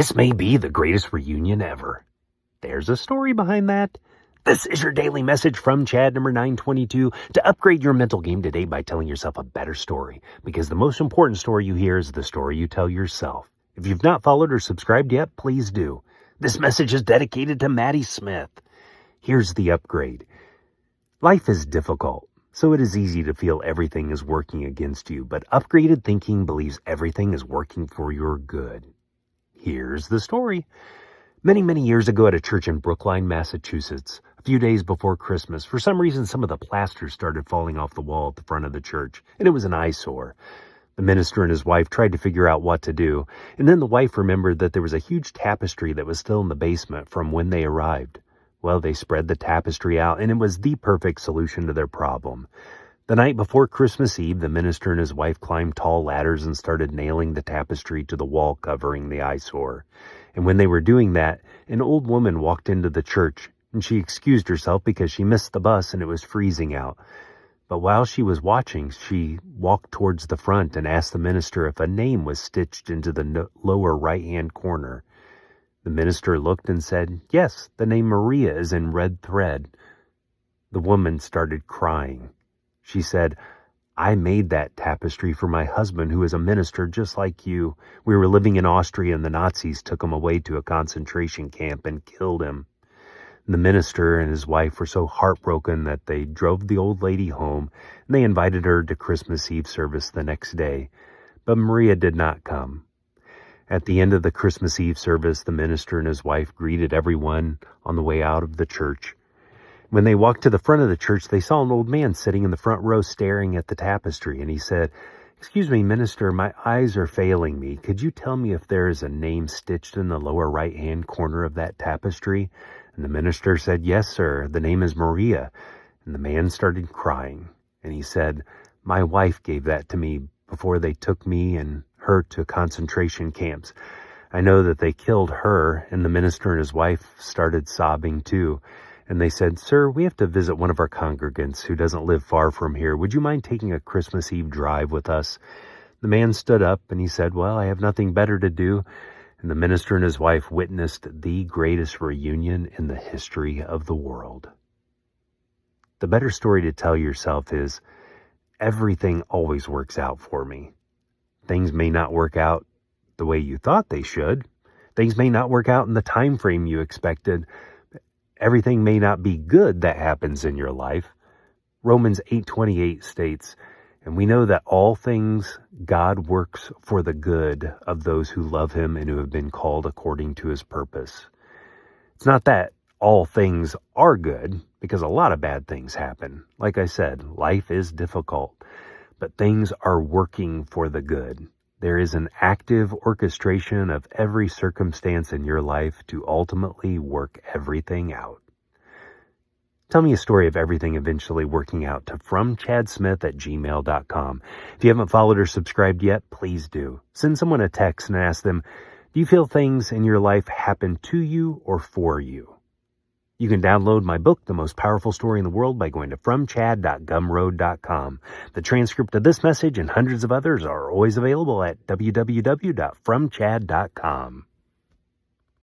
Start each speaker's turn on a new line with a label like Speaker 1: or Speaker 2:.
Speaker 1: This may be the greatest reunion ever. There's a story behind that. This is your daily message from Chad number 922 to upgrade your mental game today by telling yourself a better story. Because the most important story you hear is the story you tell yourself. If you've not followed or subscribed yet, please do. This message is dedicated to Maddie Smith. Here's the upgrade. Life is difficult, so it is easy to feel everything is working against you, but upgraded thinking believes everything is working for your good. Here's the story. Many, many years ago at a church in Brookline, Massachusetts, a few days before Christmas, for some reason some of the plaster started falling off the wall at the front of the church, and it was an eyesore. The minister and his wife tried to figure out what to do, and then the wife remembered that there was a huge tapestry that was still in the basement from when they arrived. Well, they spread the tapestry out, and it was the perfect solution to their problem. The night before Christmas Eve, the minister and his wife climbed tall ladders and started nailing the tapestry to the wall covering the eyesore. And when they were doing that, an old woman walked into the church, and she excused herself because she missed the bus and it was freezing out. But while she was watching, she walked towards the front and asked the minister if a name was stitched into the lower right-hand corner. The minister looked and said, "Yes, the name Maria is in red thread." The woman started crying. She said, "I made that tapestry for my husband, who is a minister just like you. We were living in Austria and the Nazis took him away to a concentration camp and killed him." The minister and his wife were so heartbroken that they drove the old lady home, and they invited her to Christmas Eve service the next day. But Maria did not come. At the end of the Christmas Eve service, the minister and his wife greeted everyone on the way out of the church. When they walked to the front of the church, they saw an old man sitting in the front row staring at the tapestry, and he said, "Excuse me, minister, my eyes are failing me. Could you tell me if there is a name stitched in the lower right-hand corner of that tapestry?" And the minister said, "Yes, sir, the name is Maria." And the man started crying, and he said, "My wife gave that to me before they took me and her to concentration camps. I know that they killed her." And the minister and his wife started sobbing too. And they said, "Sir, we have to visit one of our congregants who doesn't live far from here. Would you mind taking a Christmas Eve drive with us?" The man stood up and he said, "Well, I have nothing better to do." And the minister and his wife witnessed the greatest reunion in the history of the world. The better story to tell yourself is, everything always works out for me. Things may not work out the way you thought they should. Things may not work out in the time frame you expected. Everything may not be good that happens in your life. Romans 8:28 states, "And we know that all things God works for the good of those who love him and who have been called according to his purpose." It's not that all things are good, because a lot of bad things happen. Like I said, life is difficult, but things are working for the good. There is an active orchestration of every circumstance in your life to ultimately work everything out. Tell me a story of everything eventually working out to fromchadsmith@gmail.com. If you haven't followed or subscribed yet, please do. Send someone a text and ask them, do you feel things in your life happen to you or for you? You can download my book, The Most Powerful Story in the World, by going to fromchad.gumroad.com. The transcript of this message and hundreds of others are always available at www.fromchad.com.